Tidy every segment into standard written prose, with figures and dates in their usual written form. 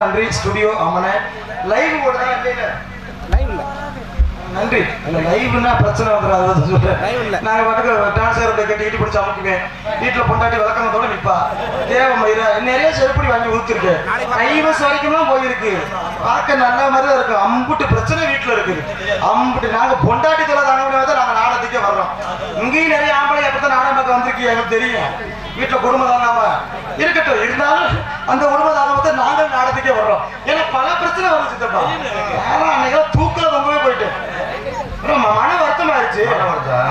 நன்றி studio அம்மனே live ஓடுதா இல்ல லைவ் இல்ல நன்றி இல்ல லைவ்னா பிரச்சனை வந்துடாது சொல்றேன் லைவ் இல்ல நாங்க பாட்டுக்கு டான்ஸர் கட்டி இட்டு பிடிச்சி அமுக்குவேன் வீட்டுல பொண்டாட்டி விளக்கணத்தோட நிப்பா தேவ மயிர நிறைய செருப்படி வாங்கி ஊத்திருக்கு ஐவஸ் வரைக்கும்லாம் போயிருக்கு பார்க்க நல்ல மாதிரி தான் இருக்கும் அம்புட்டு பிரச்சனை வீட்டுல இருக்குது அம்புட்டு நாங்க பொண்டாட்டி தொலை தாங்க முடியாத நாங்க நாடகத்துக்கே வர்றோம் இங்கேயும் நிறைய ஆம்பளை எப்பதான் நாடகம் பார்க்க வந்திருக்கீங்க எனக்கு தெரியும் வீட்டுல குடும்பம் தாங்காம இருக்கட்டும் இருந்தாலும் அந்த குடும்ப தாங்க நாங்கள் நாடகத்துக்கே வர்றோம் ஏன்னா பல பிரச்சனை வந்து சித்தப்பா அன்னைக்கு தூக்கல ரொம்பவே போயிட்டு மன வருத்தமாயிருச்சு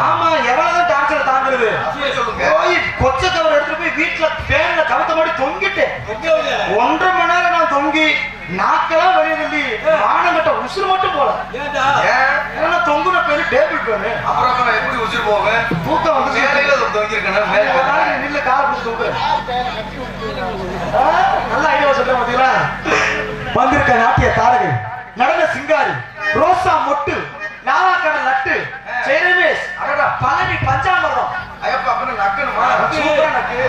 ஆமா எவ்வளவுதான் டார்ச்சர் தாங்குறது போய் கொச்ச கவர் எடுத்துட்டு போய் வீட்டுல பேன்ல கவத்த மாதிரி தொங்கிட்டேன் 1.5 மணி நேரம் நான் தொங்கி நாக்கெல்லாம் வெளியே தள்ளி மானங்கட்ட உசுறு மட்டும் போல ஏன்னா தொங்குன பேரு டேபிள் பேனு அப்புறம் எப்படி உசுறு போவேன் தூக்கம் வந்து தொங்கிருக்கேன் நில்ல கால பிடிச்சி தூக்கு நல்ல ஐடியா சொல்றேன் பாத்தீங்களா வந்திருக்க நாட்டிய தாரகை நடன சிங்காரி ரோசா மொட்டு நாவாக்கடல் நட்டு ஜெயரமேஷ் அடடா பழனி பஞ்சாமரம் ஐயப்பா அப்ப நக்கணுமா சூப்பரா நக்கு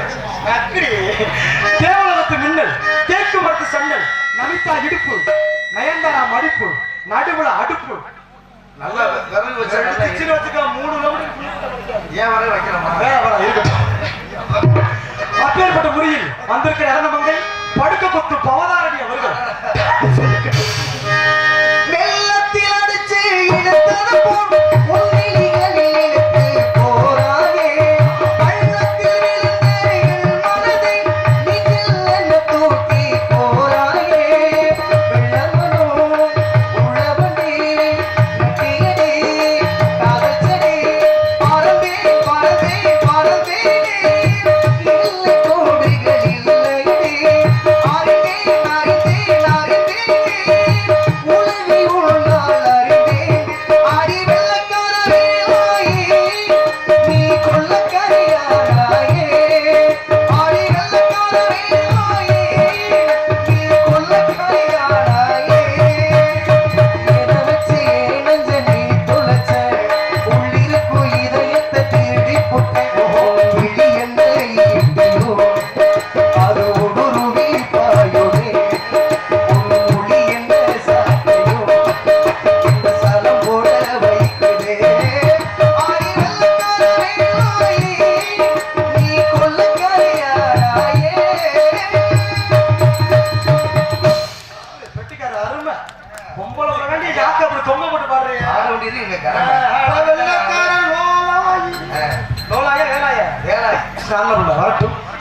நக்கடி தேவலகத்து மின்னல் தேக்கு மரத்து சன்னல் நமிதா இடுப்பு நயன்தாரா மடிப்பு நடுவுல அடுப்பு நல்லா விரல் வச்சு வச்சுக்க 3 நிமிடம் ஏன் வர வைக்கிறோமா இருக்கட்டும் அப்பேற்பட்ட முறையில் வந்திருக்கிற இறந்தவங்க படுக்க கொத்து பவதாரணி அவர்கள் வெள்ளத்தில் அடிச்சு இழுத்தது போல்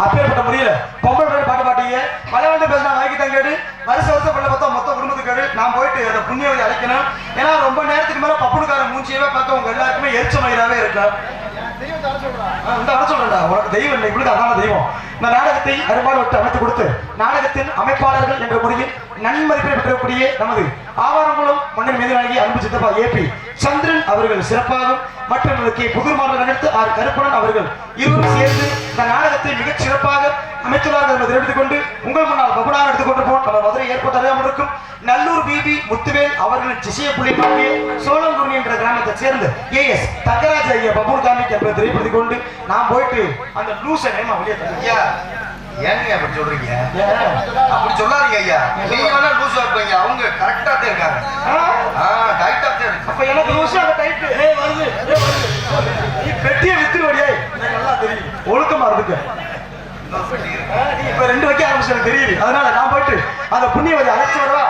அப்பேற்பட்ட முறையில பொம்பளை பாட்டு பாட்டீங்க மலையாளம் பேசினா வாங்கி தங்கேடு வருஷம் பண்ண பார்த்தா மொத்த குடும்பத்துக்கு நான் போயிட்டு அந்த புண்ணியவதி அழைக்கணும் ஏன்னா ரொம்ப நேரத்துக்கு மேல பப்புனுக்கார மூஞ்சியவே பார்க்க உங்க எல்லாருக்குமே எரிச்ச மயிராவே இருக்கும் இந்த வர சொல்றேன்டா உனக்கு தெய்வம் இல்லை இவளுக்கு அதான தெய்வம் இந்த நாடகத்தை அரும்பாடு விட்டு அமைத்து கொடுத்து நாடகத்தின் அமைப்பாளர்கள் என்ற முறையில் நன்மதிப்பை பெற்றக்கூடிய நமது ஆவாரங்குளம் மண்ணின் மீது வழங்கி அன்பு சித்தப்பா ஏபி சந்திரன் அவர்கள் சிறப்பாகவும் மற்றும் புதுமாறன் நடித்து ஆர் கருப்பணன் அவர்கள் இருவரும் சேர்ந்து இந்த நாடகத்தை மிகச் சிறப்பாக அமைத்துள்ளார்கள் என்பதை எடுத்துக் கொண்டு உங்கள் முன்னால் பகுடாக எடுத்துக்கொண்டு போன் நம்ம மதுரை ஏற்பட்ட அறியாமல் இருக்கும் நல்லூர் பிபி முத்துவேல் அவர்களின் சிசிய புள்ளிமாகிய சோழங்குருணி என்ற கிராமத்தை சேர்ந்து ஏஎஸ் தங்கராஜ் ஐயா பபூர் காமிக் என்பதை தெரியப்படுத்திக் கொண்டு நான் போயிட்டு அந்த லூசை நேமா வெளியே ஐயா ஏங்க அப்படி சொல்றீங்க அப்படி சொல்லாதீங்க ஐயா நீங்க வேணா லூசா இருப்பீங்க அவங்க கரெக்டா தான் இருக்காங்க கரெக்டா தான் இருக்கு அப்ப எனக்கு லூசா அந்த டைட் வருது நீ பெட்டியை வித்துருவடியே எனக்கு நல்லா தெரியும் ஒழுக்கமா இருக்கு நீ இப்ப 2 வைக்க ஆரம்பிச்சு எனக்கு தெரியுது அதனால நான் போயிட்டு அந்த புண்ணியவதி அழைச்சு வரவா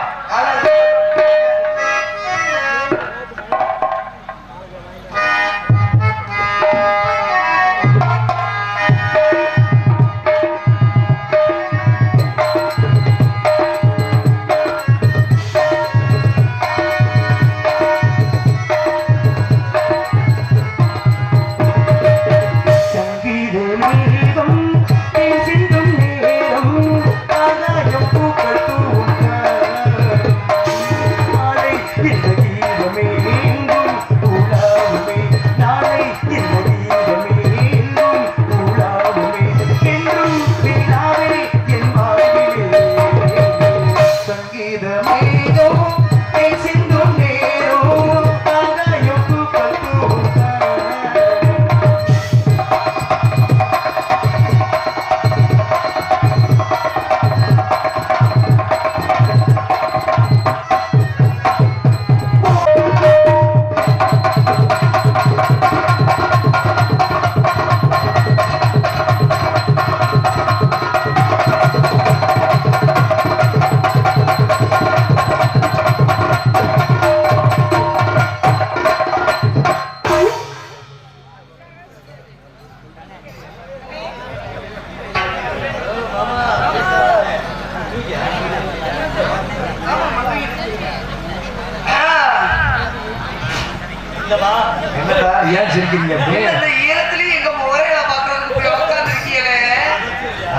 என்னடா ஏன் சிரிக்கிறீங்க இந்த ஈரத்திலயும் எங்க முறையில பாக்குறதுக்கு போய் உட்காந்துருக்கீங்களே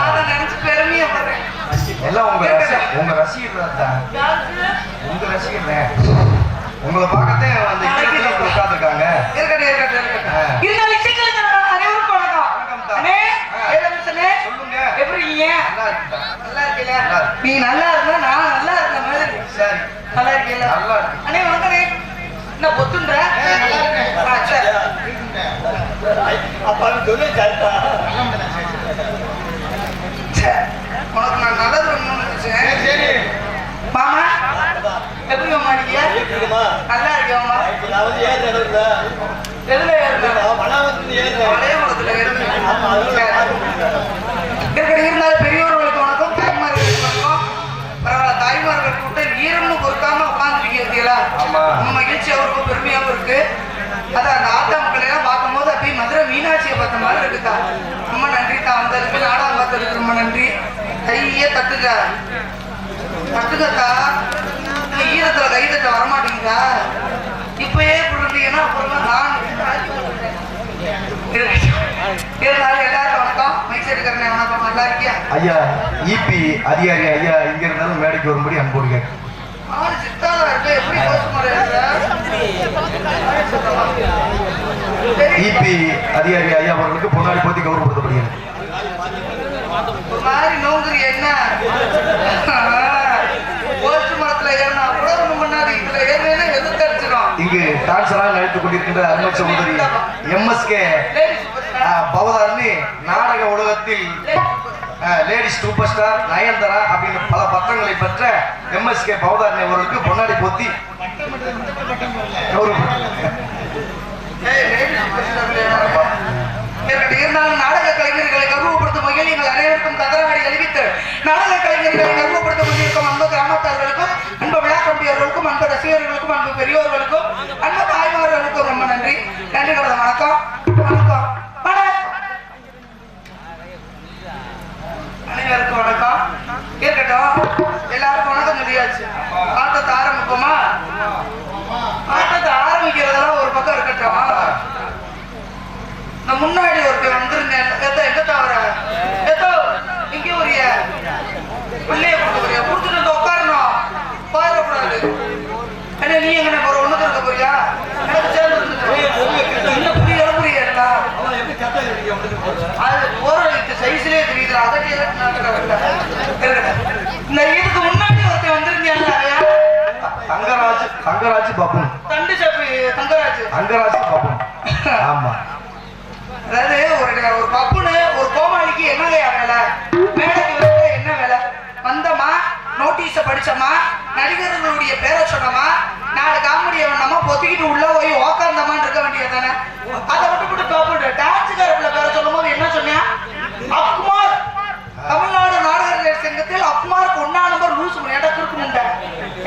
அதை நினைச்சு பெருமையா பண்றேன். எல்லாம் உங்க ரசிகர் தான். உங்க ரசிகர் உங்களை பார்க்கத்தே வந்து உட்காந்துருக்காங்க. நீ நல்லா இருந்தா நான் நல்லா இருந்த மாதிரி. சரி நல்லா இருக்கீங்களா? நல்லா இருக்கு. அண்ணே வணக்கண்ணே. என்ன பொத்துன்ற? உனக்கு நான் நல்லது நினைச்சேன். மாமா எப்படி மாமா இருக்கீங்க? நல்லா இருக்கேன் மாமா. எதுல இருந்தாலும் பெரியவர்களுக்கு வணக்கம், தாய்மார்களுக்கு வணக்கம். பரவாயில்ல, தாய்மார்கள் கூட்ட ஈரம்னு பொறுக்காம உட்காந்துருக்கீங்களா? நம்ம மகிழ்ச்சி அவருக்கும் பெருமையாகவும் இருக்கு. அதான் அந்த ஆத்தா மக்களை எல்லாம் பார்க்கும் போது அப்படியே மதுரை மீனாட்சியை பார்த்த மாதிரி இருக்குதா. ரொம்ப நன்றி தான், வந்ததுக்கு நாடகம் பார்த்ததுக்கு ரொம்ப நன்றி. கையே தட்டுங்க தட்டுங்கக்கா. ஈரத்துல கை தட்ட வரமாட்டீங்களா? இப்பயே இருந்தீங்கன்னா அப்புறமா நான் எல்லாரும் வணக்கம். மைக் எடுக்கிறேன் வணக்கம். நல்லா இருக்கியா ஐயா? இபி அதிகாரி ஐயா இங்க இருந்தாலும் மேடைக்கு வரும்படி அன்போடு கேட்க. சித்தாதா இருக்கு. எப்படி இபி அதிகாரி ஐயா அவர்களுக்கு பொன்னாடி போத்தி கௌரவப்படுத்தப்படுகிறது. ஒரு மாதிரி நோங்குறி என்ன போஸ்ட் மரத்துல ஏறினா கூட ரொம்ப முன்னாடி இதுல ஏறினா எதிர்த்து அடிச்சிடும். இங்கு டான்சராக நடித்துக் கொண்டிருக்கின்ற அருமை சகோதரி எம்எஸ்கே பவதாரணி நாடக உலகத்தில் லேடிஸ் சூப்பர் ஸ்டார் நயன்தாரா அப்படின்னு பல பட்டங்களை பெற்ற எம்எஸ்கே பவதாரணி அவர்களுக்கு பொன்னாடி போத்தி இருந்தாலும் நாடக கலைஞர்களை கௌரவப்படுத்தும் வகையில் எங்கள் அனைவருக்கும் கதராடி அறிவித்து நாடக கலைஞர்களை கௌரவப்படுத்த கொண்டிருக்கும் அன்பு கிராமத்தார்களுக்கும் அன்பு விழா கம்பியர்களுக்கும் அன்பு ரசிகர்களுக்கும் அன்பு பெரியோர்களுக்கும் அன்பு தாய்மார்களுக்கும் ரொம்ப நன்றி. நன்றி கடந்த வணக்கம். வணக்கம் அனைவருக்கும் வணக்கம். இருக்கட்டும், எல்லாருக்கும் வணக்கம் சொல்லியாச்சு. ஆட்டத்தை ஆரம்பிப்போமா? ஆட்டத்தை ஆரம்பிக்கிறதெல்லாம் ஒரு பக்கம் இருக்கட்டும். நான் முன்னாடி ஒருத்தர் வந்திருந்தேன். எங்க தவிர இங்கே ஒரு பிள்ளைய கொடுத்துறியா? கொடுத்துட்டு வந்து உட்காரணும், பாயிடக்கூடாது. ஏன்னா நீ எங்க போற ஒண்ணு இருக்க போறியா? எனக்கு சேர்ந்து இன்னும் புரிய புரியா? அது போற சைஸ்லயே தெரியுது. அதை இந்த இதுக்கு முன்னாடி ஒருத்தர் வந்திருந்தேன். தங்கராஜ் பாபு. தண்டு சப்பி தங்கராஜ் பாபு. ஆமா. அதாவது ஒரு பப்புனு ஒரு கோமாளிக்கு என்ன வேலை? மேடைக்கு வந்து என்ன வேலை? வந்தமா, நோட்டீஸ படிச்சமா, நடிகர்களுடைய பேரை சொன்னமா, 4 காமெடி நம்ம பொத்திக்கிட்டு உள்ள போய் உக்காந்தமான்னு இருக்க வேண்டியது தானே. அதை விட்டு பப்பு டான்ஸுக்காரர்ல பேரை சொல்லும் போது என்ன சொன்னியா? அப்குமார். தமிழ்நாடு நாடகர்கள் சங்கத்தில் அப்குமாருக்கு 1ஆம் நம்பர் லூசு இடத்துக்கு இருக்கு முண்டை.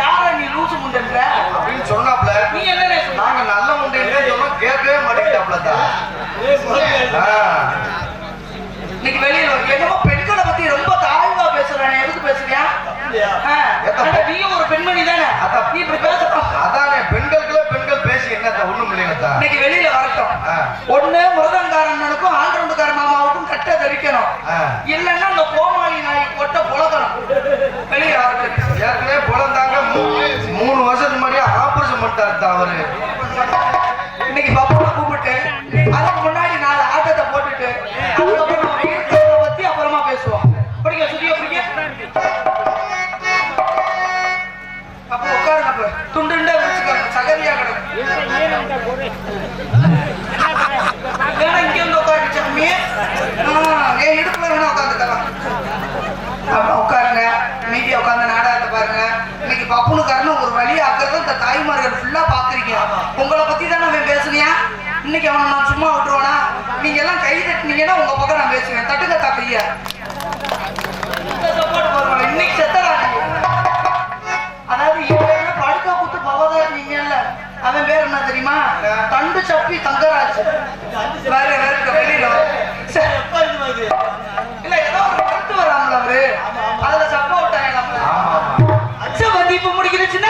யார நீ லூசு முண்டன்ற அப்படின்னு சொன்னாப்ல. நீ என்ன நாங்க நல்ல முண்டைன்னு சொன்னா கேட்கவே மாட்டேங்கிட்டாப்ல தான். இன்னைக்கு வெளியில என்னமோ பெண்களை பத்தி ரொம்ப தாழ்வா பேசுறானே. எதுக்கு பேசுறியா? நீயும் ஒரு பெண்மணி தானே, நீ இப்படி பேசணும். அதானே பெண்கள் பேசி என்னத்த ஒண்ணும் இல்லைங்கத்தா. இன்னைக்கு வெளியில வரட்டும். ஒண்ணு முருகன்காரனுக்கும் ஆல்ரவுண்டுக்கார மாமாவுக்கும் கட்ட தெரிக்கணும். இல்லைன்னா அந்த கோமாளி நாய் கொட்ட புலக்கணும். வெளியில வரட்டும். ஏற்கனவே புலந்தாங்க 3 வருஷத்துக்கு முன்னாடியே ஆபரேஷன் பண்ணிட்டாரு அவரு. இன்னைக்கு பப்புனை கூப்பிட்டு அதுக்கு முன்னாடி 4 ஆட்டத்தை போட்டுட்டு அதுக்கப்புறம் நம்ம வீரத்தை பத்தி அப்புறமா பேசுவோம். பிடிக்க சுதிய பிடிக்க அப்ப உட்காருங்க. துண்டுண்டா வச்சுக்கோங்க, சகதியா கிடக்கும். வேணா இங்க வந்து உட்காந்துச்சு அம்மி. என் இடுப்புல வேணா உட்காந்துக்கலாம். உட்காருங்க, மீதியா உட்காந்து நாடகத்தை பாருங்க. இன்னைக்கு பப்புனுக்காரன்னு ஒரு வழி ஆக்குறது இந்த தாய்மார்கள் ஃபுல்லா பாக்குறீங்க. உங்களை பத்தி தான் நான் பேசுனியா? இன்னைக்கு அவனை நான் சும்மா விட்டுருவானா? நீங்க எல்லாம் கை தட்டினீங்கன்னா உங்க பக்கம் நான் பேசுவேன். தட்டுங்க தாக்கையா சப்போர்ட் போடுவாங்க. இன்னைக்கு செத்தலாம். அதாவது இப்ப படுக்க குத்து பவதார் நீங்கல்ல, அவன் பேர் என்ன தெரியுமா? தண்டு சப்பி தங்கராஜ். வேற வெளியில இல்ல ஏதோ ஒரு கருத்து வராமல அவரு, அதுல சப்போர்ட் ஆயிடலாம். இப்ப முடிக்கிற சின்ன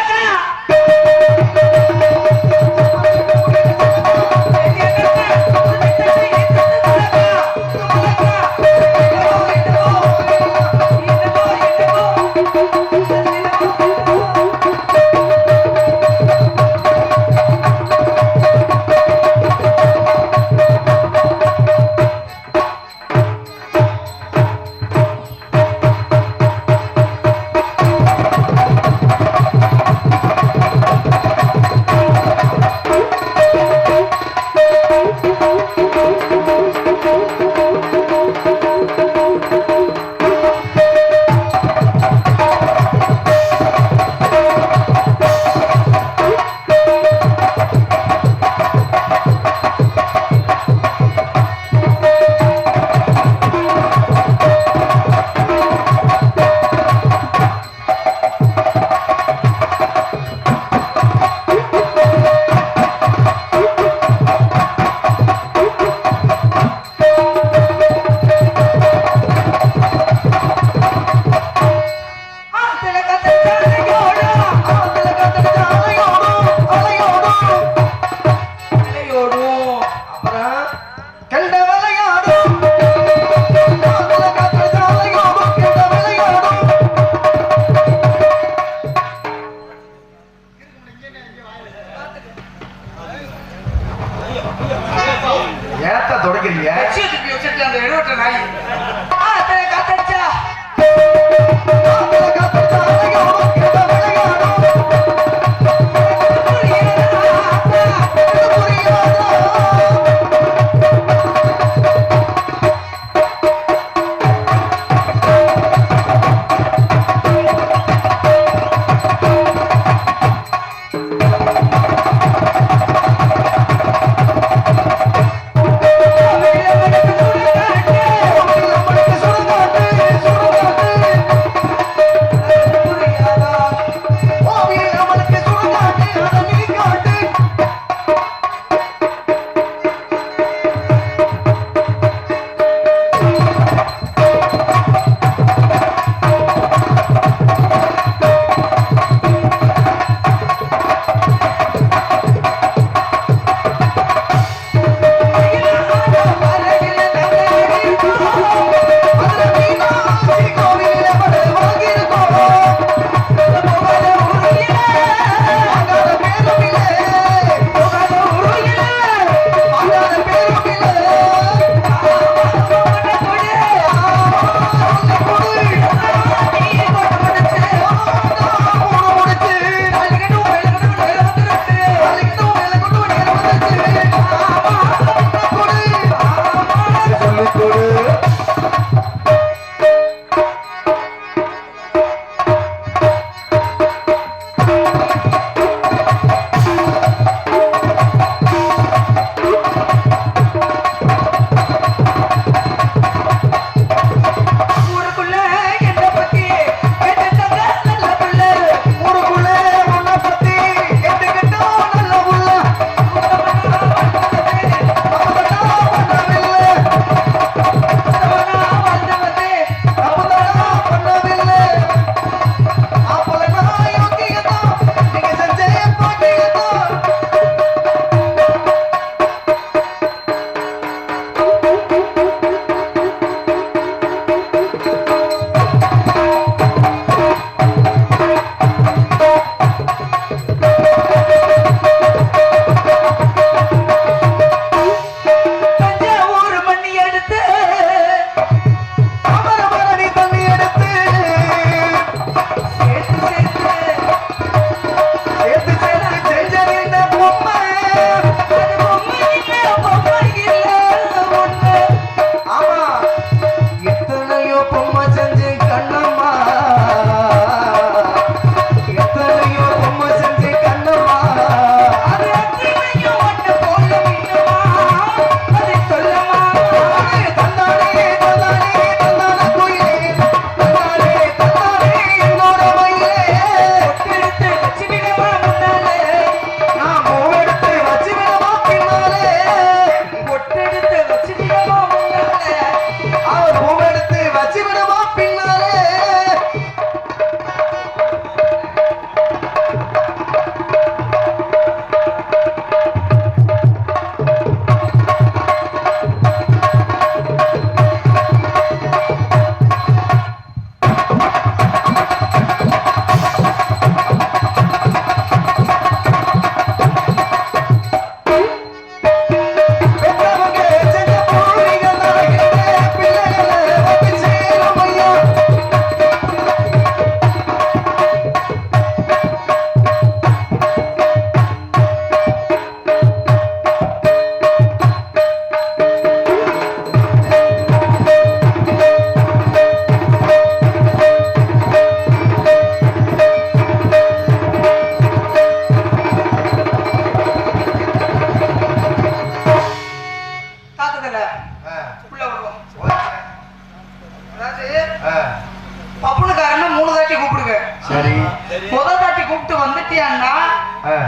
முதல் தாட்டி கூப்பிட்டு வந்துட்டியான்னா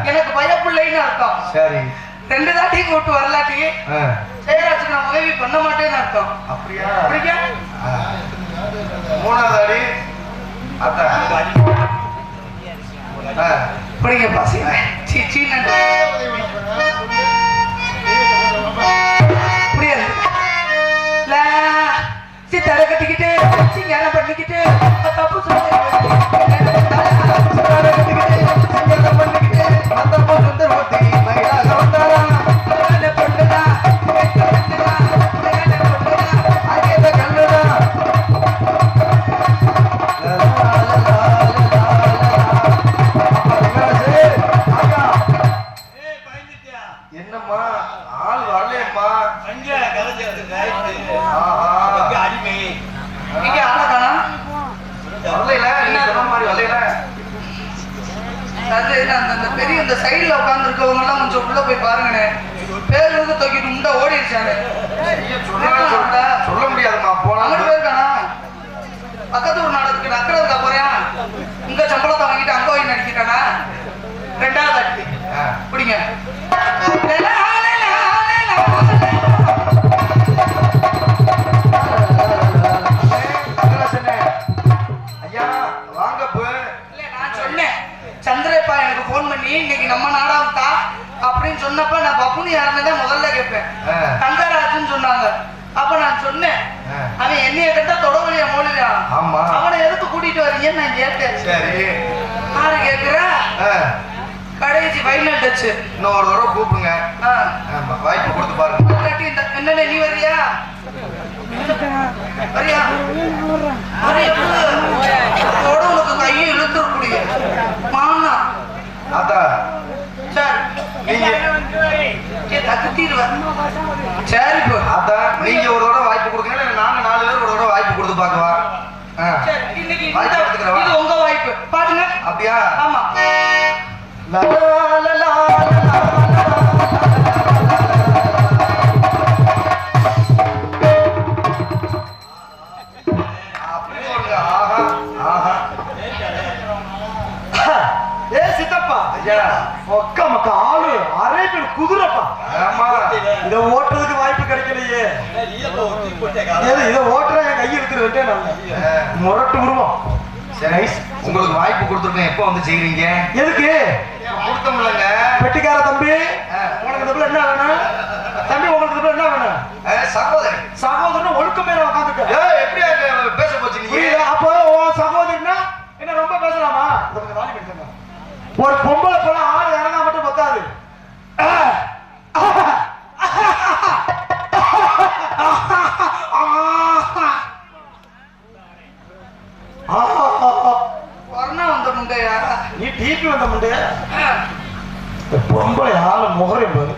எனக்கு பயப்பிள்ளைன்னு அர்த்தம். சரி. 2 தாட்டி கூப்பிட்டு வரலாட்டி ஜெயராஜுக்கு நான் உதவி பண்ண மாட்டேன்னு அர்த்தம். அப்படியா? அப்படியா? 3வது அடி அதான் பிடிங்க பாசி புரியாது சித்தாரை கட்டிக்கிட்டு சிங்காரம் பண்ணிக்கிட்டு தப்பு என்னம்மா ஆள் வரலையம்மா? அடிமை இங்க ஆளை காணோம். வரலைல, நீ சொன்ன மாதிரி வரலைல. அது அந்த பெரிய இந்த சைடுல உட்கார்ந்து இருக்கவங்க எல்லாம் கொஞ்சம் உள்ள போய் பாருங்கண்ணே. பேருக்கு தூக்கிட்டு முண்டை ஓடிடுச்சானே. சொல்ல முடியாதுமா. போனா அங்கிட்டு போயிருக்கானா? பக்கத்து ஊர் நாடகத்துக்கு நக்கிறதுக்கா போறியா? இங்க சம்பளத்தை வாங்கிட்டு அங்க போய் நடிக்கிட்டானா? 2வது அடி பிடிங்க. ஐயா வாங்க போ. இல்ல நான் சொன்னேன் சந்திரப்பா எனக்கு போன் பண்ணி இன்னைக்கு நம்ம நாடகம் தான் அப்படின்னு சொன்னப்ப நான் பப்புனி யாருன்னு முதல்ல கேட்பேன். தங்கராஜுன்னு சொன்னாங்க. அப்ப நான் சொன்னேன் அவன் என்னைய கேட்டா தொடவழியா மோழியா அவனை எதுக்கு கூட்டிட்டு வரீங்கன்னு நான் கேட்டேன். சரி யாரு கேட்கிறா? கடைசி ஃபைனல் டச். இன்னொரு தடவை கூப்பிடுங்க. வாய்ப்பு கொடுத்து பாருங்க. என்னண்ணே நீ வரியா? வரியா? உனக்கு கையை இழுத்துக்கூடிய மானா அதா சார் நீங்க தகுத்திடுவேன். சரி இப்போ அதான் நீங்க ஒரு தடவை வாய்ப்பு கொடுங்க. நாங்க 4 பேர் ஒரு தடவை வாய்ப்பு கொடுத்து பார்க்கவா? இது உங்க வாய்ப்பு பாருங்க. அப்படியா? ஆமா. சித்தப்பா ஒக்க மக்க ஆளு அரேபியன் குதிரைப்பா. இதை ஓட்டுறதுக்கு வாய்ப்பு கிடைக்கலையே. இதை ஓட்டுற என் கையை எடுத்துட்டு முரட்டு உருவம். சரி உங்களுக்கு வாய்ப்பு கொடுத்துருக்கேன். எப்போ வந்து செய்றீங்க? எதுக்கு கொடுத்தோம்லங்க. பெட்டிக்கார தம்பி உனக்கு தப்புல என்ன வேணும்? தம்பி உங்களுக்கு தப்புல என்ன வேணும்? சகோதரி. சகோதரன் ஒழுக்கம் மேல உட்காந்துக்க. எப்படி பேச போச்சு நீங்க? அப்போ சகோதரினா என்ன ரொம்ப பேசலாமா? ஒரு பொம்பளை போல ஆள் இறங்கா மட்டும் பத்தாது. கொரோனா வந்த முண்டையா? நீ டிபி வந்த முண்டைய பொம்பளை ஆளு முகரை பாரு.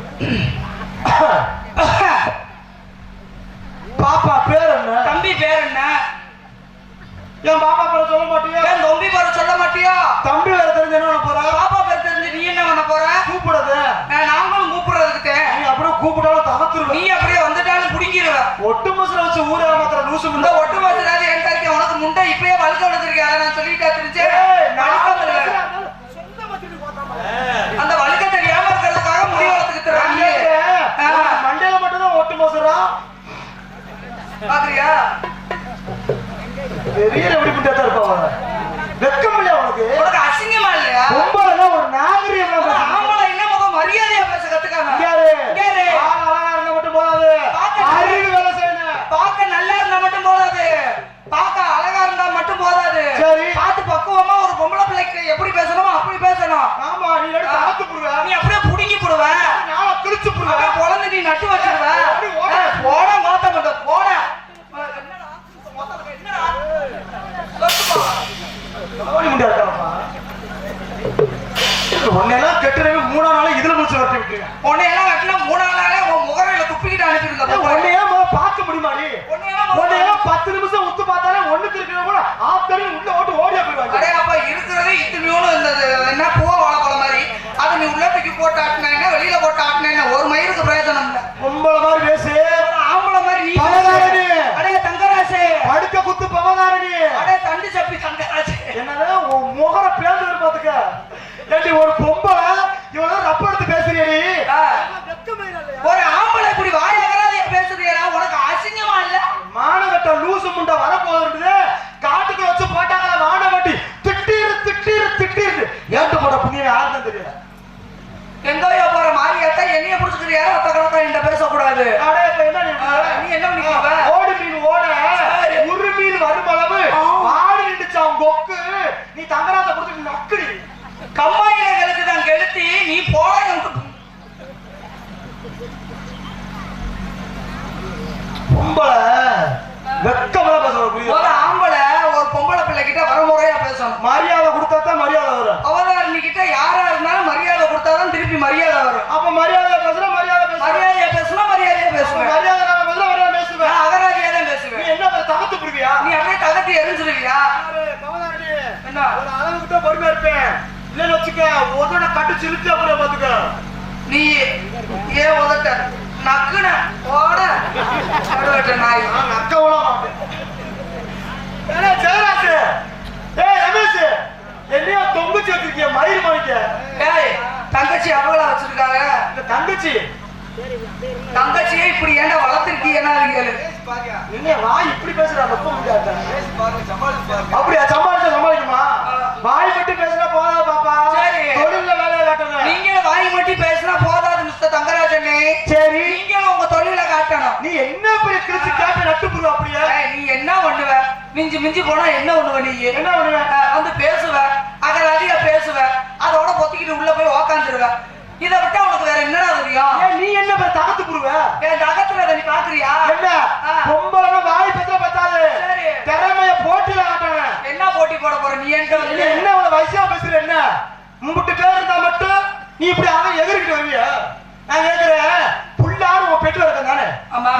பாப்பா பேர் என்ன? தம்பி பேர் என்ன? என் பாப்பா பேரை சொல்ல மாட்டியா? என் தம்பி பேரை சொல்ல மாட்டியா? தம்பி வேற தெரிஞ்சு என்ன பண்ண போற? பாப்பா பேர் தெரிஞ்சு நீ என்ன பண்ண போற? கூப்பிடுறது. நாங்களும் கூப்பிடுறதுக்கு நீ அப்படியே கூப்பிட்டாலும் தகத்துருவ. நீ அப்படியே வந்துட்டாலும் பிடிக்கிடுவ. ஒட்டு மசுல வச்சு ஊரே மாத்திர லூசு இந்த ஒட்டு மசுலாது என் தரக்க உனக்கு முண்டை இப்பயே வழுக்க விடுறதுக்கு அதை நான் சொல்லிட்டா தெரிஞ்சே. அந்த வழுக்க தெரியாம இருக்கிறதுக்காக முடி வளர்த்துக்கு தர்றாங்க. மண்டையில மட்டும்தான் ஒட்டு மசுரா பாக்குறியா? பெரிய எப்படி முட்டாத்தா இருப்பாங்க. வெக்கம் இல்லையா உனக்கு? உனக்கு அசிங்கமா இல்லையா? பொம்பளை ஒரு நாகரிகமா ஆம்பளை என்ன முகம் மரியாதையா பேச கத்துக்காங்க. அழகா இருந்தா மட்டும் போதாது. அறிவு வேலை செய்யணும். பார்க்க நல்லா இருந்தா மட்டும் போதாது. பார்க்க அழகா இருந்தா மட்டும் போதாது. சரி பார்த்து பக்குவமா ஒரு பொம்பளை பிள்ளைக்கு எப்படி பேசணுமோ அப்படி பேசணும். ஆமா நீ எடுத்து ஆத்து புடுவ. நீ அப்படியே புடுங்கி புடுவ. நாள கிழிச்சு புடுவ. குழந்தை நீ நட்டு வச்சிருவ. போட மாத்த மாட்ட போட. உன்னெல்லாம் கெட்டுறவே 3 நாள் இதுல முடிச்சு வரட்டி விட்டு. உன்னையெல்லாம் வெட்டினா 3 நாளே உன் முகரையில துப்பிக்கிட்டு அனுப்பிடுங்க. உன்னையே பார்க்க முடியுமாடி? உன்னையெல்லாம் 10 நிமிஷம் உத்து பார்த்தாலே ஒண்ணுக்கு இருக்கிற கூட ஆத்தரி உள்ள ஓட்டு ஓடியா போயிடுவாங்க. அடே அப்பா இருக்கிறதே இத்தனையோடு இந்த என்ன பூவா வாழைப்பழம் மாதிரி. அதை நீ உள்ள தூக்கி போட்டு ஆட்டினா வெளியில போட்டு ஆட்டினா ஒரு மயிருக்கு பிரயோஜனம் இல்லை. பொம்பளை மாதிரி பேசு. ஆம்பளை மாதிரி நீ பவதாரணி. அடே தங்கராசு. படுக்க குத்து பவதாரணி. அடே தண்டு சப்பி தங்கராசு. என்னது உன் முகர பேந்து இருப்பா கம்மாயிகளுக்கு தான் கெடுத்தி நீ போன பொம்பளை வெக்கமா பேசுற ஒரு ஆம்பளை ஒரு பொம்பளை பிள்ளை கிட்ட வரமுறையா பேசணும். மரியாதை கொடுத்தா தான் மரியாதை வரும். அவதாரணி கிட்ட யாரா இருந்தாலும் மரியாதை கொடுத்தாதான் திருப்பி மரியாதை வரும். அப்ப மரியாதை பேசுனா மரியாதையா பேசுவேன். மரியாதை நான் பேசுனா மரியாதை பேசுவேன். நான் அகராதியா தான் பேசுவேன். நீ என்ன தகத்து புரிவியா? நீ அப்படியே தகத்தி எரிஞ்சிருவியா? என்ன ஒரு அளவுக்கு பொறுமையா இருப்பேன். இல்லன்னு வச்சுக்க உதட கட்டு சிலுத்து அப்புறம் பாத்துக்க. நீ ஏன் உதட்ட நக்குன ஓட நாய் நக்கவளா மாட்டேன். ஏன்னா ஜெயராஜ், ஏய் ரமேஷ், என்னையா தொங்குச்சு வச்சிருக்கிய மயிர் மாணிக்க? ஏய் தங்கச்சி அவங்களா வச்சிருக்காங்க. இந்த தங்கச்சியை இப்படி ஏன்டா வளர்த்திருக்கீங்கன்னா கேளு. என்ன வாய் இப்படி பேசுறா? நம்ப முடியாது. அப்படியா? சமாளிக்குமா? வாய் மட்டும் பேசுனா போதா பாப்பா? சரி. தொழில்ல வேலையை காட்டணும். நீங்களும் வாய் மட்டும் பேசினா போதாது மிஸ்டர் தங்கராஜனே. சரி. நீங்களும் உங்க தொழில காட்டணும். நீ என்ன பெரிய கிழிச்சு காட்ட நட்டு புரு அப்படியே? நீ என்ன பண்ணுவ? மிஞ்சி மிஞ்சி போனா என்ன பண்ணுவ? நீ என்ன பண்ணுவ? வந்து பேசுவ, அகராதியா பேசுவ, அதோட பொத்திக்கிட்டு உள்ள போய் உக்காந்துருவ. இதை விட்டா உனக்கு வேற என்னடா தெரியும்? நீ என்ன தகத்து புருவ? என் தகத்துல நீ பாக்குறியா? என்ன பொம்பளை வாய் பேச பத்தாது. சரி. திறமைய போட்டியில காட்டணும். என்ன போட்டி போட போற நீ? என்கிட்ட என்ன இவ்வளவு வயசா பேசுற? என்ன மும்பிட்டு பேர் இருந்தா மட்டும் நீ இப்படி அவன் எதிர்க்கிட்டு வருவிய? நான் கேக்குறேன், புள்ளாரும் உன் பெற்று இருக்க தானே?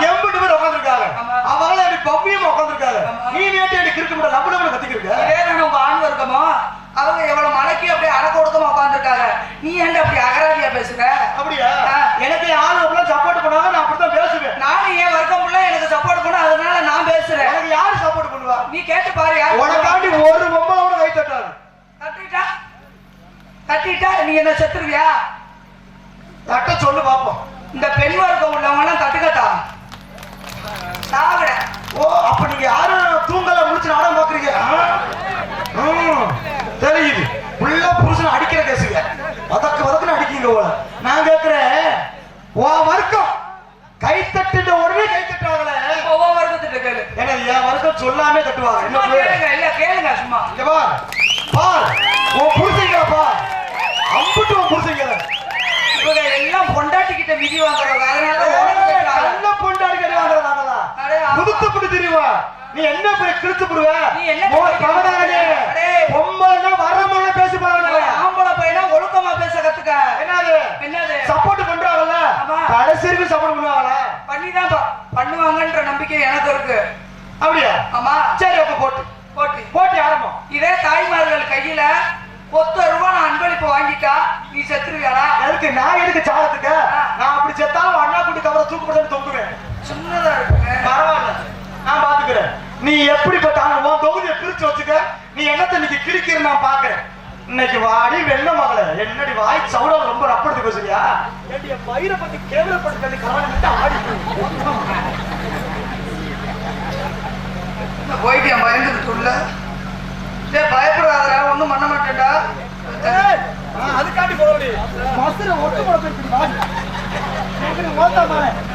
எம்பிட்டு பேர் உட்காந்துருக்காங்க. அவங்கள அப்படி பவ்யமா உட்காந்துருக்காங்க. நீ நேற்று எனக்கு இருக்க முடியல, நம்மள கத்திக்கிருக்க. இதே உங்க ஆண் இருக்கமோ அவங்க எவ்வளவு மலைக்கு அப்படியே அடக்க ஒடுக்கமா உட்காந்துருக்காங்க. நீ ஏன்டா அப்படி அகராதியா பேசுற? அப்படியா? எனக்கு ஆளு சப்போர்ட் பண்ணாங்க, நான் அப்படித்தான் பேசுவேன். நானும் என் வர்க்கம் புள்ள எனக்கு சப்போர்ட் பண்ண, அதனால நான் பேசுறேன். எனக்கு யாரு சப்போர்ட் பண்ணுவா? நீ கேட்டு பாரு. யாரு உனக்காண்டி ஒரு பொம்பளோட கை தட்டாது. தட்டிட்டா நீ என்ன செத்துருவியா? தட்ட சொல்லு பாப்போம். இந்த பெண் வர்க்கம் உள்ளவங்க எல்லாம் தட்டுக்கட்டா சாவிட. ஓ, அப்ப நீங்க யாரும் தூங்கல முடிச்சு நாடகம் பாக்குறீங்க? தெரியுது. உள்ள புருஷன் அடிக்கிற கேசுங்க. வதக்குன்னு அடிக்கீங்க போல. நான் கேட்கிறேன், உன் வர்க்கம் கை தட்டுன்ற உடனே கை தட்டுவாங்களே, ஒவ்வொரு வர்க்கத்திட்ட கேளு. ஏன்னா என் வர்க்கம் சொல்லாமே தட்டுவாங்க. என்ன கேளுங்க, இல்ல கேளுங்க சும்மா. இங்க பார், உன் புருஷங்கள பார், அம்புட்டு உன் புருஷங்கள. இவங்க எல்லாம் பொண்டாட்டிக்கிட்ட மிதி வாங்குறவங்க, அதனால நல்ல பொண்டாட்டி கட்டி வாங்குறதாங்களா? புதுத்தப்பட்டு தெரியுமா? நீ என்ன கிழிச்சு போடுவ? நீ என்ன பொம்பளை வரமுறை பேசி போறாங்க. ஆம்பளை பையனா ஒழுக்கமா பேச கத்துக்க. என்னது சப்போர்ட் பண்றாங்கல்ல, கடைசிக்கு சப்போர்ட் பண்ணுவாங்களா? பண்ணிதான் பண்ணுவாங்கன்ற நம்பிக்கை எனக்கு இருக்கு. அப்படியா? ஆமா. சரி, அப்ப போட்டி ஆரம்பம். இதே தாய்மார்கள் கையில ₹10 நான் அன்பளிப்பு வாங்கிட்டா நீ செத்துருவியாடா? எதுக்கு? நான் எதுக்கு சாகத்துக்க? நான் அப்படி செத்தாலும் அண்ணா குட்டி கவரை தூக்கு தொங்குவேன். சின்னதா இருக்குங்க. பரவாயில்ல, நான் பாத்துக்கிறேன். நீ எப்படிப்பட்ட உன் தொகுதியை பிரிச்சு வச்சுக்க. நீ என்னத்தை இன்னைக்கு கிழிக்கிற நான் பாக்குறேன். இன்னைக்கு வாடி வெள்ள மகள, என்னடி வாய் சவுடா ரொம்ப ரப்படுத்து பேசுறியா? என்னுடைய பயிரை பத்தி கேவலப்பட்டு கவனம் ஆடி போயிட்டு என் பயந்துட்டு உள்ள பயப்படாதடா, ஒண்ணும் பண்ண மாட்டேன்டா. அதுக்காண்டி போடி மசுர ஒட்டு போட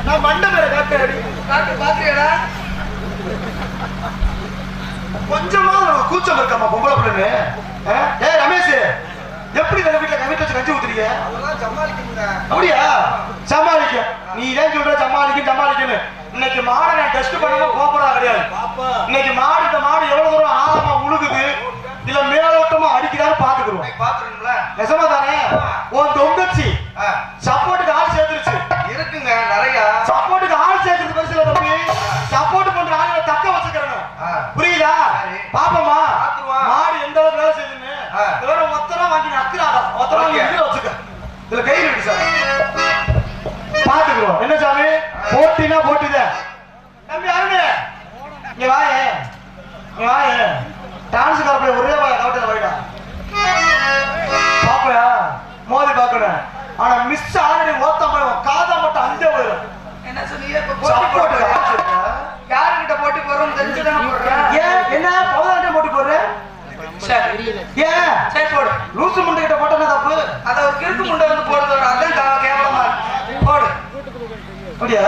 நான் மண்ட மேல காட்டு பாக்குறியாடா? கொஞ்சமா கூச்சம் இருக்காமா பொம்பளை பிள்ளைன்னு? ஏ ரமேஷ், எப்படி வீட்டுல வச்சு கஞ்சி ஊத்துறீங்க? அப்படியா? சமாளிக்க நீ ஏன் சொல்ற? சமாளிக்கணும். இன்னைக்கு மாடை நான் டெஸ்ட் பண்ணாம போறதா கிடையாது. இன்னைக்கு இந்த மாடு எவ்வளவு தூரம் ஆழமா உழுகுது, இல்ல மேலோட்டமா அடிக்கிறான்னு பாத்துக்கிறோம். நெசமா தானே? உன் தொங்கச்சி சப்போர்ட்டுக்கு ஆள் சேர்ந்துருச்சு. இருக்குங்க நிறைய. சப்போர்ட்டுக்கு ஆள் சேர்க்கறது பெருசுல தம்பி. சப்போர்ட் பண்ற ஆளுங்களை தக்க வச்சுக்கிறேன். புரியுதா? பாப்பமா மாடு எந்த அளவுக்கு வேலை செய்யுதுன்னு. வேற ஒத்தரம் வாங்கி நக்குறாங்க. ஒத்தரம் வாங்கி வச்சுக்க. இதுல கை இருக்கு சார், பாத்துக்கிறோம். என்ன சாமி? போட்டினா போட்டிதான். தம்பி அருண், இங்க வாயே, டான்ஸ் காரப்பட ஒரே கவட்டல போயிட்டா பாப்பா. மோதி பாக்கணும். ஆனா மிஸ் ஆல்ரெடி ஓத்தாம காதா மட்டும் அஞ்சே போயிடும். என்ன சொன்னீங்க? யாருக்கிட்ட போட்டி போறோம் தெரிஞ்சுதானே போடுறேன். ஏன் என்ன பவதாண்ட போட்டி போடுறேன்? ஏன் சரி போடு. லூசு முண்டை கிட்ட போட்டா தப்பு. அத ஒரு கிறுக்கு முண்டை வந்து போடுறது அதான் கேவலமா போடு. அப்படியா?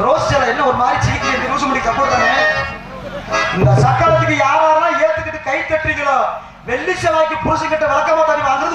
ரோஸ் சேலை என்ன ஒரு மாதிரி சீக்கிரம் லூசு முண்டை கப்போடு தானே? இந்த சக்காலத்துக்கு யாரெல்லாம் ஏத்துக்கிட்டு கை தட்டுறீங்களோ, வெள்ளி செவ்வாய்க்கு புருஷன் கிட்ட விளக்கமா தண்ணி வாங்குறது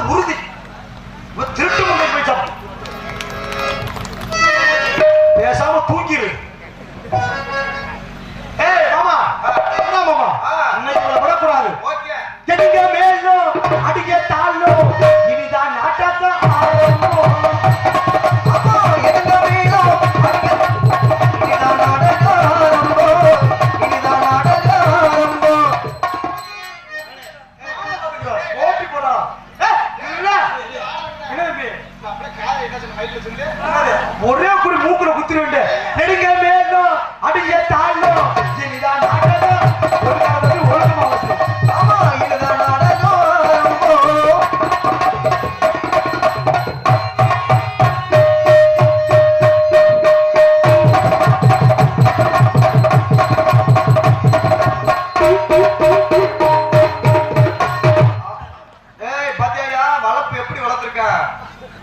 ஒரே குறி மூக்குல குத்திருண்டு நெடுங்க மேலும் அடிய தாண்டும் இனிதான் நாடகம் ஒரு காலத்தில் உலகமா வச்சு ஆமா இதுதான் நாடகம்.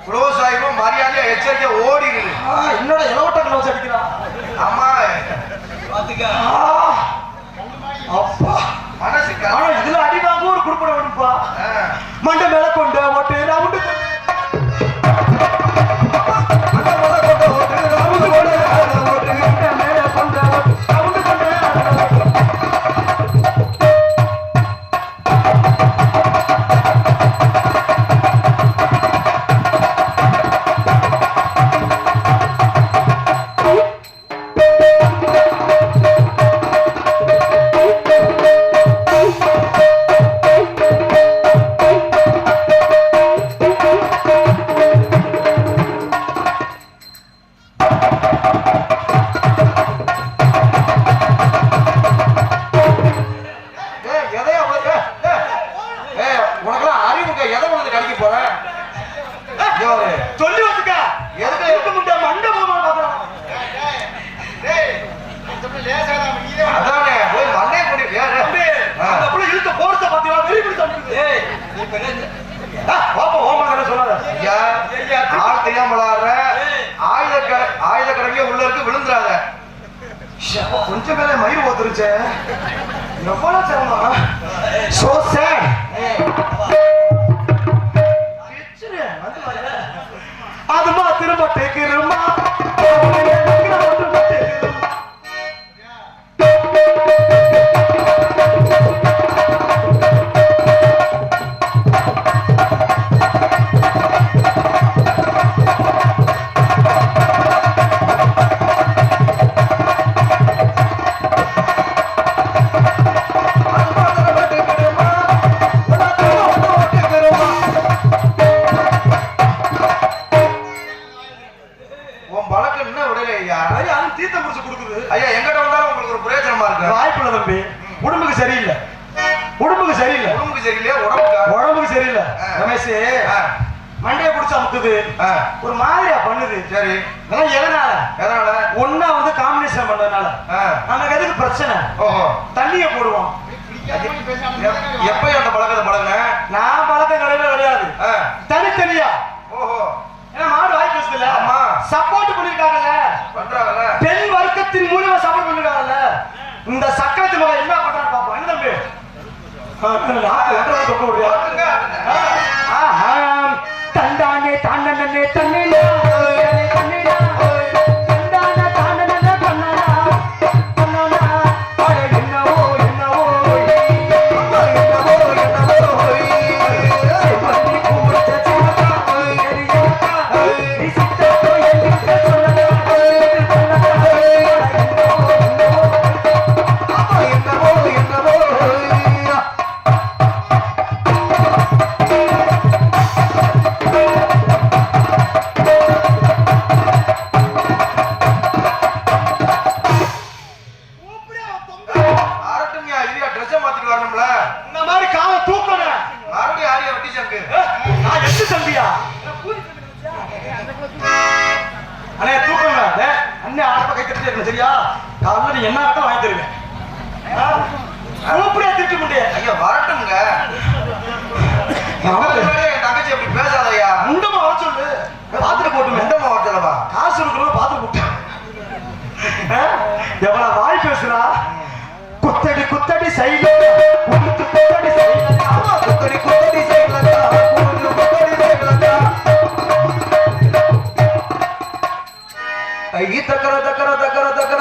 க்ளோஸ் ஆயிடும் மரியாதையா எச்சரிக்கையா ஓடிடு. என்னோட இளவட்ட க்ளோஸ் அடிக்கிறான். ஆமா பாத்துக்க. அப்பா மனசு ஆனா இதுல அடி வாங்க ஒரு குடுப்பட வேணும்பா. மண்டை மேல கொண்டு ஓட்டு ரவுண்டு சொல்லி வச்சுக்க. எதுக்கு இருக்க முடியாது மண்டை போமா பாக்குறான். அதானே போய் மண்டைய போடி அந்த புள்ள இழுத்த போர்ஸ பாத்தீங்களா வெரி குட் சொல்லுது. ஏய் நீ பெரிய பாப்பா ஓமாங்கற சொல்லாத. ஐயா ஆள் தெரியாம விளையாடுற ஆயுத கடங்கே உள்ள இருக்கு விழுந்துறாத. கொஞ்சம் மேல மயிர் ஓத்துருச்சே எவ்வளவு சிரமம். So sad. அதுமா திரும்ப டேக்கிறமா தீர்த்த முடிச்சு கொடுக்குது. ஐயா எங்கிட்ட வந்தாலும் உங்களுக்கு ஒரு பிரயோஜனமா இருக்கு. வாய்ப்புல தம்பி உடம்புக்கு சரியில்லை. உடம்புக்கு சரியில்லை. உடம்புக்கு சரியில்லையா? உடம்புக்கு சரியில்லை. ரமேஷ் மண்டைய புடிச்சு அமுக்குது. ஒரு மாதிரியா பண்ணுது. சரி எதனால ஒன்னா வந்து காம்பினேஷன் பண்றதுனால நமக்கு எதுக்கு பிரச்சனை. ஓஹோ தண்ணிய போடுவோம். எப்ப அந்த பழக்கத்தை பழகுன? நான் பழக்கம் கிடையாது. தனித்தனியா. ஓஹோ ஏன்னா மாடு வாய் பேசுதுல. ஆமா சப்போர்ட் பண்ணிருக்காங்கல்ல. பண்றாங்கல்ல. பெண் வர்க்கத்தின் மூலமா சப்போர்ட் பண்ணிருக்காங்கல்ல. இந்த சக்கரத்து மேல என்ன பண்றான்னு பாப்போம். என்ன தம்பி தண்டானே தாண்டனே தண்ணினா தண்ணினா தண்டான தாண்டனே பண்ணனா பண்ணனா அட என்னவோ என்னவோ செம்மணி கூச்ச சேவா எரியாக்கா நீ சித்த கோயில் சொல்லடா சரியா காலைல நீ என்ன கட்ட வாங்கி தருவேன். திட்டு முடியாது. ஐயா வரட்டுங்க. தங்கச்சி எப்படி பேசாதயா? முண்டமா வர சொல்லு. பாத்திர போட்டு முண்டமா வர சொல்லவா? காசு இருக்கிறோம் பாத்திர போட்டு எவ்வளவு வாய் பேசுறா. குத்தடி குத்தடி சைல குத்தடி சைல குத்தடி குத்தடி சைல குத்தடி சைல ஐ தக்கர தக்கர தக்கர தக்கர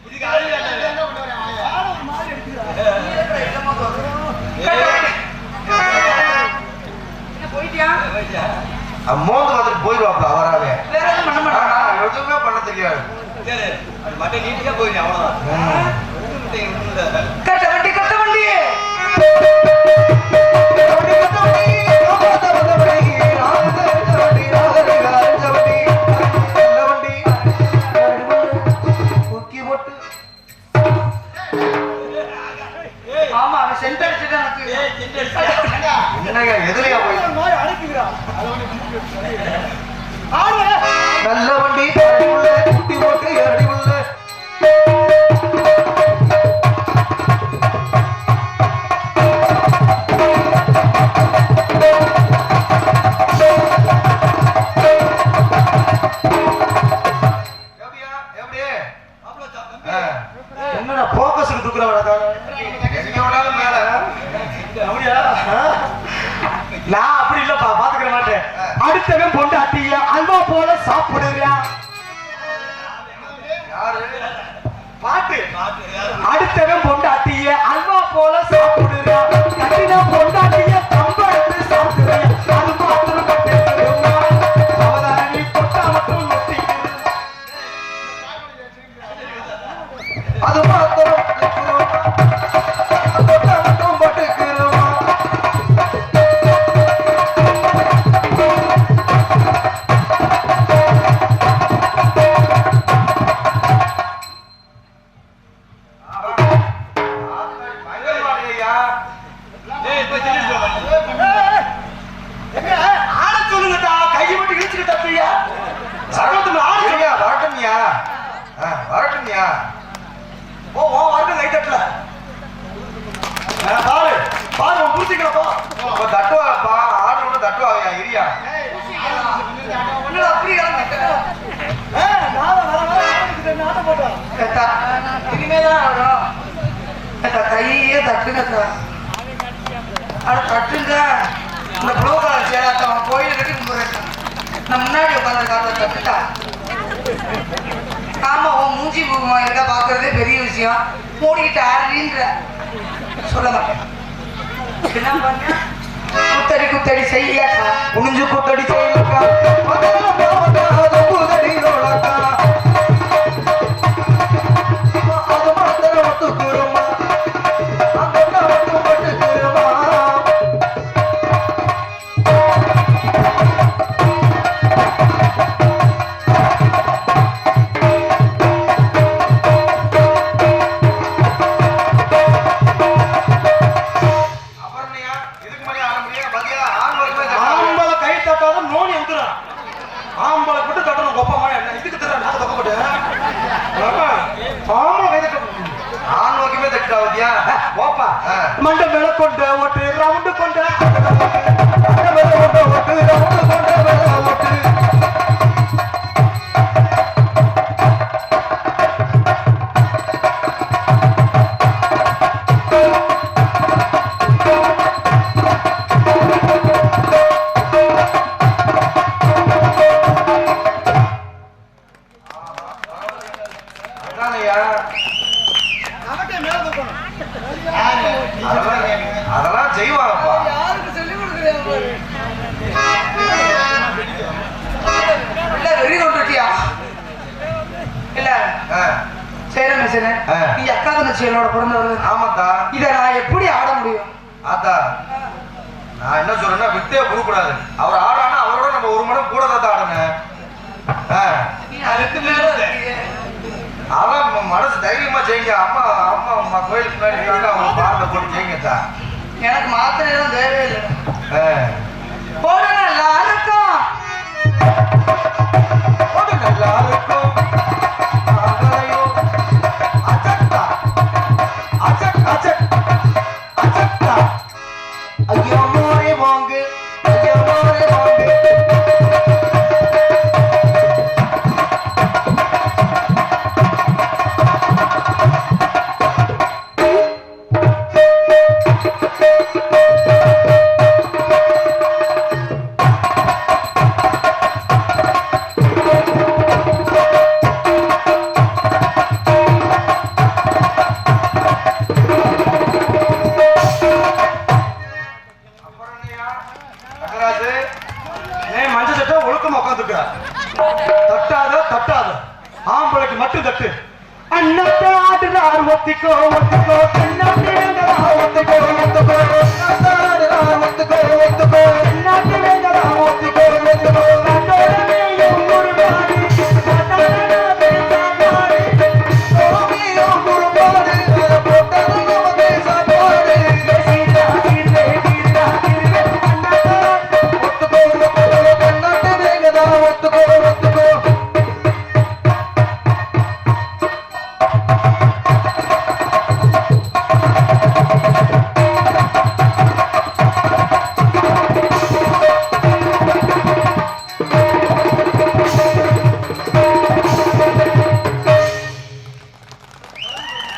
இதுக்கு மோந்து வந்துட்டு போயிடுவாப்ல அவராவே. வேற எதுவும் பண்ண மாட்டானா? எதுவுமே பண்ண தெரியாது. கட்ட வண்டி கட்ட வண்டி ஆமா அவன் சென்ட் அடிச்சுட்டு என்னங்க எதுலையா போய் நல்ல வண்டி அடி உள்ள குட்டி போட்டு அடி உள்ள என்னடா போக்கஸுக்கு தூக்குறவடா மேல அப்படியா? நான் அப்படி இல்லப்பா, பாத்துக்கிற மாட்டேன். அடுத்தவன் பொண்டாட்டிய அல்வா போல சாப்பிடுறியா? யாரு பாட்டு அடுத்தவன் பொண்டாட்டிய அல்வா போல சாப்பிடுறியா? கட்டின பொண்டாட்டிய கம்பெடுத்து சாப்பிடுறியா? அது மாத்திரம் கட்டிடுமா? அவதாரணி தொட்டா மட்டும் நொட்டிக்குது. அது மாத்திரம் தொட்டா மட்டும் பட்டுக்குருமா? ஆட சொல்லுங்கடா, கையை மட்டும் இழுச்சுட்டு தப்பியா? சகோதரன் ஆட சொல்லியா? வரட்டும்யா வரட்டும்யா. ஓ ஓ வந்து கை தட்டல. பாரு பாரு உன் புரிச்சுக்கிறப்பா. தட்டுவாப்பா ஆர்டர் ஒன்று தட்டுவாங்கயா இரியா. ஒண்ணு அப்படி இனிமேதான் வரும். கையே தட்டுங்க அட தட்டுங்க. இந்த புலோகால சேராத்தவன் கோயில் கட்டி கும்பிடுறேன். நான் முன்னாடி உட்காந்து காத்த தட்டுட்டா. ஆமா உன் மூஞ்சி இருக்கா பாக்குறதே பெரிய விஷயம். மூடிக்கிட்டு ஆடுறீன்ற சொல்ல மாட்டேன். என்ன பண்ண குத்தடி குத்தடி செய்யக்கா குனிஞ்சு குத்தடி செய்யலக்கா குதடி ரோலக்கா அது மாத்திரம் ஒத்துக்குருமா? அந்த மட்டும் பட்டுக்குருமா? அப்புறம்யா இதுக்கு மேலே ஆட முடியாது. மதியா ஆம்பளை கை தட்டாத நோனி வந்துடும். ஆம்பளை மட்டும் தட்டணும். கொப்ப மாதிரி என்ன இதுக்கு தர நான் கொப்ப போட்டேன். ஆம்பளை கை தட்ட ஆண் நோக்கியுமே தட்டாவதியா? ஓப்பா ஆ. மண்டை மேல கொண்டு ஓட்டு ரவுண்டு கொண்டு அதானையா அதெல்லாம் செய்வாங்கப்பா. யாருக்கு சொல்லி கொடுக்குறேன் இல்ல வெறி கொண்டுட்டியா இல்ல ஆ, சேரமே சேர ஆ. நீ அக்கா தங்கச்சி என்னோட பிறந்தவர். ஆமாத்தா இதை நான் எப்படி ஆட முடியும்? ஆத்தா நான் என்ன சொல்றேன்னா வித்தே கொடுக்கூடாது. அவர் ஆடானா அவரோட நம்ம ஒரு மணி கூட தான் ஆடணும். நீ அதுக்கு மேல இருக்கியே. அதான் மனசு தைரியமா செய்யுங்க. அம்மா அம்மா அம்மா கோயிலுக்கு முன்னாடி இருக்காங்க. அவங்க பாரத போட்டு செய்யுங்கத்தா. எனக்கு மாத்திரை எல்லாம் தேவையில்லை. ஆ. போட நல்லா இருக்கும். போடு நல்லா இருக்கும். ஆகலையோ. அச்சட்டா. அச்சட் அச்சட் அச்சட்டா. ஐயோ மோரே வாங்கு. ஐயோ மோரே வாங்கு.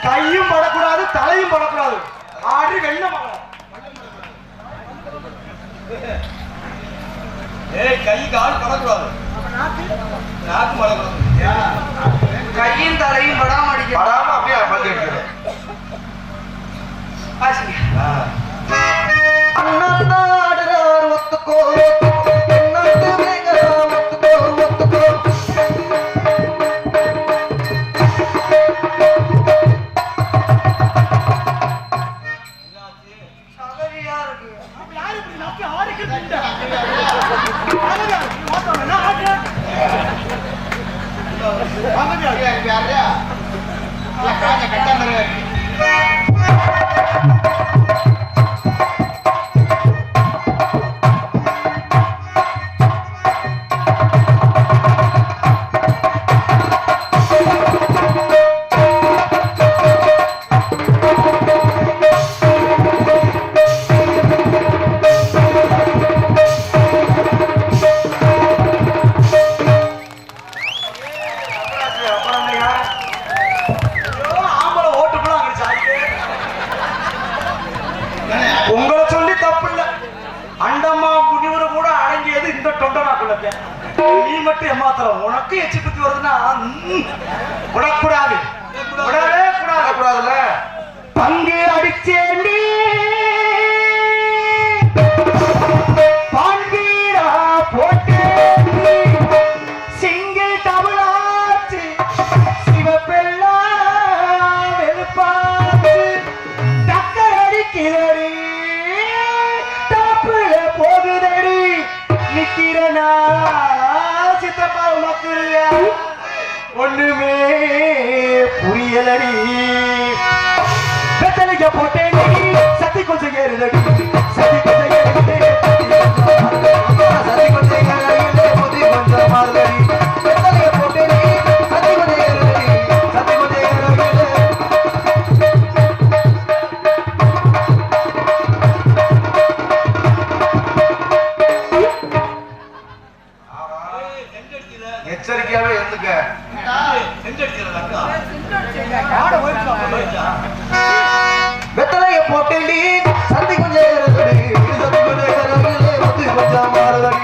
கையும் படக்கூடாது தலையும் படக்கூடாது ஆடு வெள்ள மகன் கை கால் படக்கூடாது நாக்கு படக்கூடாது கையும் தலையும் படாம அடிக்க படாம அப்படியே பந்து எடுக்கிறது அண்ணாடுறார் ஒத்துக்கோ என்னாட்டு வேங்கடா ஒத்துக்கோ ஒத்துக்கோ சகதியா இருக்கு உங்களை சொல்லி தப்பு இல்ல அண்டம்மா முனிவரு கூட அடங்கியது இந்த தொண்டனாக்குள்ள நீ மட்டும் ஏமாத்திரம் உனக்கு எச்சி புத்தி வருதுன்னா விடக்கூடாது விடவே கூடாதுல பங்கு அடிச்சேண்டி பாண்டீரா போட்டு சிங்கிள் டபுளாச்சு சிவப்பெல்லா வெளுப்பாச்சு டக்கர் அடிக்கிறடி டாப்புல போகுதடி நிக்கிறனா சித்தப்பா மக்களியா ஒண்ணுமே புரியலடி வெத்தலைக்க போட்டேன் சத்தி கொஞ்சம் ஏறுதடி சத்தி கொஞ்சம் ஏறுதடி சத்தி கொஞ்சம் ஏறுதடி புத்தி கொஞ்சம் மாறுதடி வெத்தலைக்க போட்டேன் சத்தி கொஞ்சம் ஏறுதடி சத்தி கொஞ்சம் ஏறுதடி எச்சரிக்கையாவே இருந்துக்க வெத்தலைய போட்டேண்டி சந்தி கொஞ்சம் ஏறுதடி சந்தி கொஞ்சம் ஏறுதடி புத்தி கொஞ்சம் மாறுதடி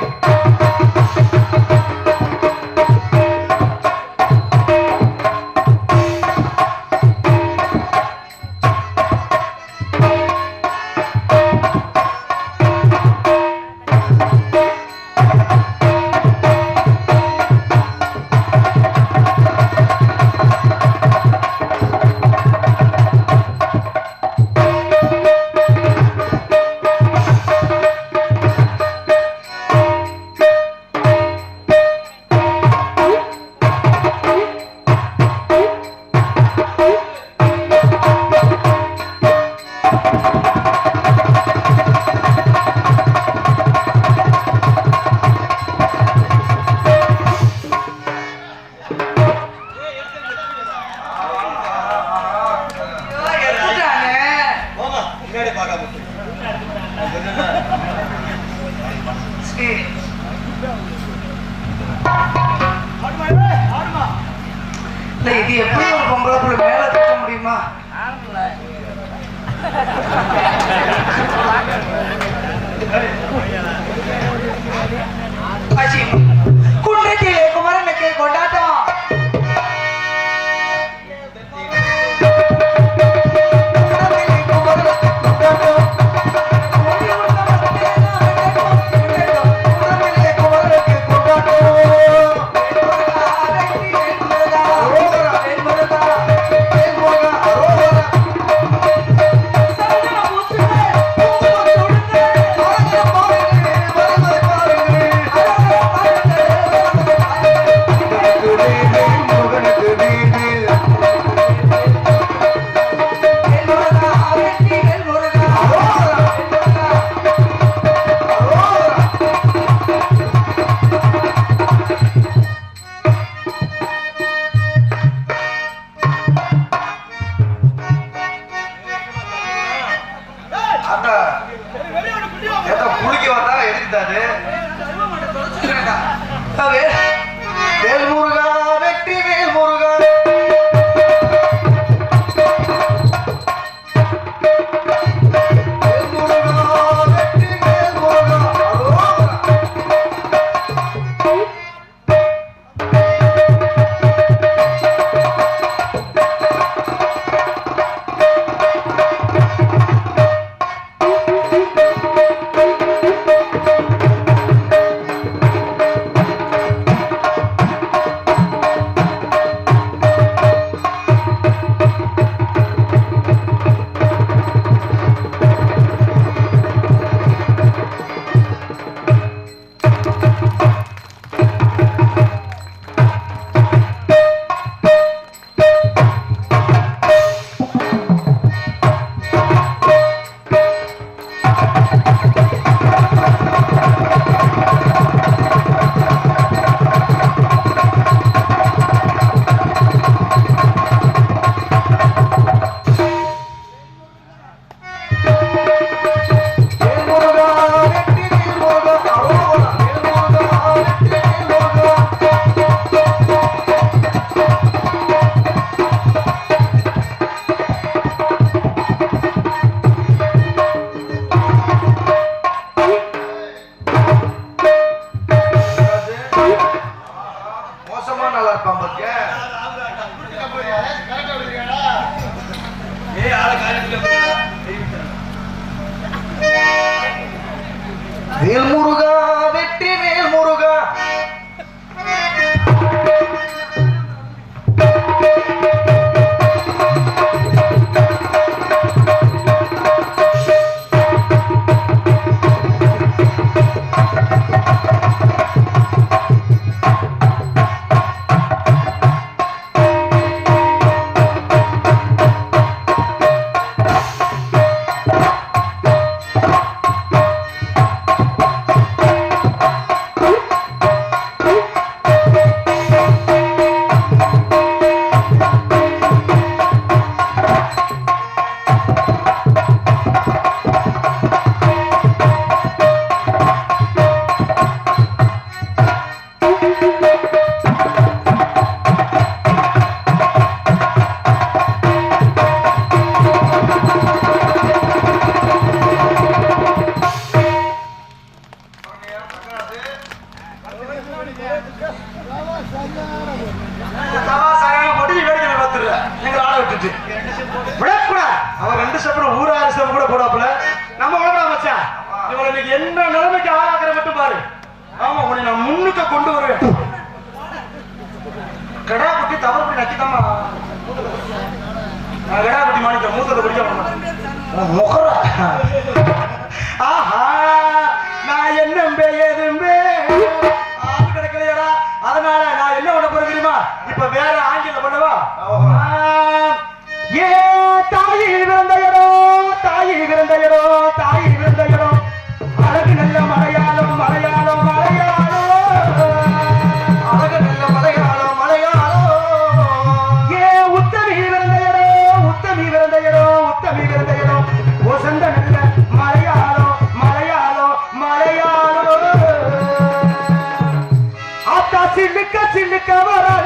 இது எப்படி ஒரு பொம்பளை புள்ள மேல தூக்க முடியுமா? குன்றத்திலே குமரனுக்கு கொண்டாட்டம். ஆத்தா ஏதோ குளிக்க வந்தா எடுத்துட்டாரு. வேல் முருகா வெற்றி வேல் முருகா. வேல் முருகா வெற்றி வேல் முருகா. அவன் 2 ஸ்டெப் ஊர் 6 ஸ்டெப் கூட போடாப்புல நம்ம உலகடா மச்சான். இவனை நீங்க என்ன நிலைமைக்கு ஆளாக்குற மட்டும் பாரு. ஆமா உன்னை நான் முன்னுக்கு கொண்டு வருவேன். கடா குட்டி தவறு பண்ணி நக்கித்தாமா. நான் கடா குட்டி மாணிக்க மூத்தத்தை குடிக்க முகரா. ஆஹா நான் என்னம்பே ஏதும்பே ஆள் கிடைக்கலையடா. அதனால நான் என்ன பண்ண போறேன் தெரியுமா? இப்ப வேற ஆங்கில பண்ணவா? ஏ தாயி விருந்த இடம், தாயி விருந்த இடம், தாயி விருந்த இடம். அழகு நல்ல மலையாளம், மலையாளம், மலையாளம். அழகு நல்ல மலையாளம், மலையாளம். ஏ உத்தமி விருந்த இடம், உத்தமி விருந்த இடம், உத்தமி விருந்த இடம். ஒசந்த நல்ல மலையாளம், மலையாளம், மலையாளம். ஆத்தா சில்லுக்க சில்லுக்க வரா.